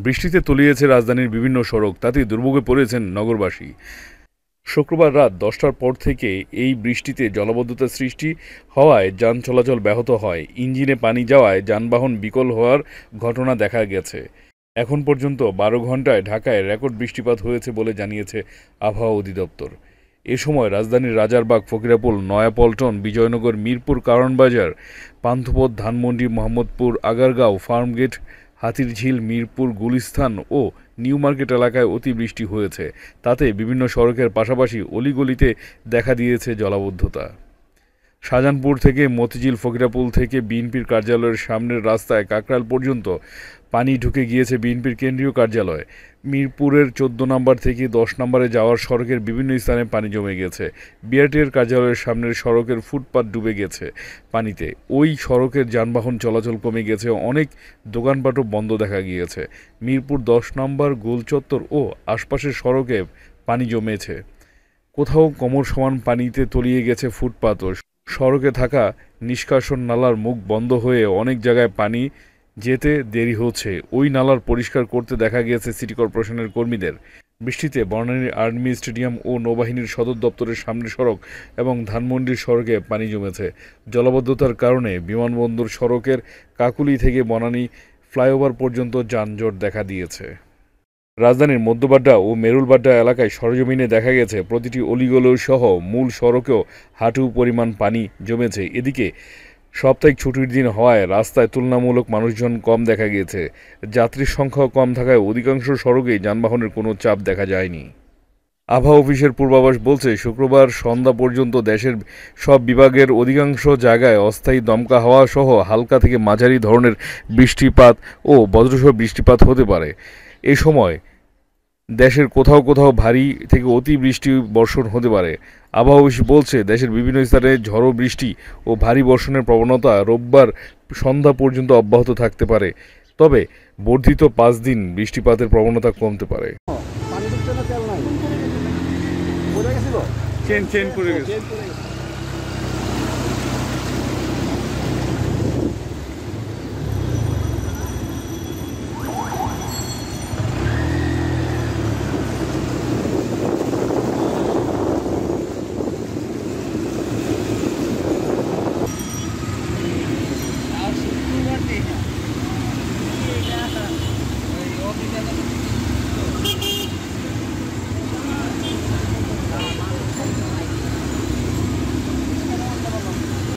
বৃষ্টিতে তলিয়েছে রাজধানীর বিভিন্ন সড়ক, তাতেই দুর্ভোগে পড়েছেন নগরবাসী। শুক্রবার রাত 10টার পর থেকে এই বৃষ্টিতে জলাবদ্ধতা সৃষ্টি হওয়ায় যান চলাচল ব্যাহত হয়। ইঞ্জিনে পানি যাওয়ায় যানবাহন বিকল হওয়ার ঘটনা দেখা গেছে। এখন পর্যন্ত 12 ঘন্টায় ঢাকায় রেকর্ড বৃষ্টিপাত হয়েছে বলে জানিয়েছে আবহাওয়া অধিদপ্তর। এ সময় রাজধানীর রাজারবাগ, ফকিরাপুল, নয়াপল্টন, বিজয়নগর, মিরপুর, কারওয়ানবাজার, পান্থপথ, ধানমন্ডি, মোহাম্মদপুর, আগারগাঁও, ফার্মগেট, হাতিরঝিল, মিরপুর, গুলিস্তান ও নিউ মার্কেট এলাকায় অতিবৃষ্টি হয়েছে। তাতে বিভিন্ন সড়কের পাশাপাশি অলিগলিতে দেখা দিয়েছে জলাবদ্ধতা। শাহজাহানপুর থেকে মতিঝিল, ফকিরাপুল থেকে বিএনপির কার্যালয়ের সামনের রাস্তায় কাকরাইল পর্যন্ত পানি ঢুকে গিয়েছে বিএনপির কেন্দ্রীয় কার্যালয়। মিরপুরের 14 নম্বর থেকে 10 নম্বরে যাওয়ার সড়কের বিভিন্ন স্থানে পানি জমে গেছে। বিআরটিএর কার্যালয়ের সামনের সড়কের ফুটপাত ডুবে গেছে পানিতে। ওই সড়কের যানবাহন চলাচল কমে গেছে, অনেক দোকানপাটও বন্ধ দেখা গিয়েছে। মিরপুর 10 নম্বর, গোলচত্বর ও আশপাশের সড়কে পানি জমেছে। কোথাও কোমর সমান পানিতে তলিয়ে গেছে ফুটপাতও। সড়কে থাকা নিষ্কাশন নালার মুখ বন্ধ হয়ে অনেক জায়গায় পানি যেতে দেরি হচ্ছে। ওই নালার পরিষ্কার করতে দেখা গিয়েছে সিটি কর্পোরেশনের কর্মীদের। বৃষ্টিতে বনানীর আর্মি স্টেডিয়াম ও নৌবাহিনীর সদর দপ্তরের সামনের সড়ক এবং ধানমন্ডির সড়কে পানি জমেছে। জলাবদ্ধতার কারণে বিমানবন্দর সড়কের কাকুলি থেকে বনানী ফ্লাইওভার পর্যন্ত যানজট দেখা দিয়েছে। রাজধানীর মধ্যবাড্ডা ও মেরুলবাড্ডা এলাকায় সরেজমিনে দেখা গেছে প্রতিটি অলিগলি সহ মূল সড়কেও হাঁটু পরিমাণ পানি জমেছে। এদিকে সাপ্তাহিক ছুটির দিন হওয়ায় রাস্তায় তুলনামূলক মানুষজন কম দেখা গিয়েছে। যাত্রীর সংখ্যাও কম থাকায় অধিকাংশ সড়কেই যানবাহনের কোনো চাপ দেখা যায়নি। আবহাওয়া অফিসের পূর্বাভাস বলছে, শুক্রবার সন্ধ্যা পর্যন্ত দেশের সব বিভাগের অধিকাংশ জায়গায় অস্থায়ী দমকা হাওয়া সহ হালকা থেকে মাঝারি ধরনের বৃষ্টিপাত ও বজ্রসহ বৃষ্টিপাত হতে পারে। এ সময় দেশের কোথাও কোথাও ভারী থেকে অতি বৃষ্টি বর্ষণ হতে পারে। আবহাওয়া অফিস বলছে, দেশের বিভিন্ন স্থানে ঝড়ো বৃষ্টি ও ভারী বর্ষণের প্রবণতা রোববার সন্ধ্যা পর্যন্ত অব্যাহত থাকতে পারে। তবে বর্ধিত 5 দিন বৃষ্টিপাতের প্রবণতা কমতে পারে। চেন চেন পড়ে গেছে।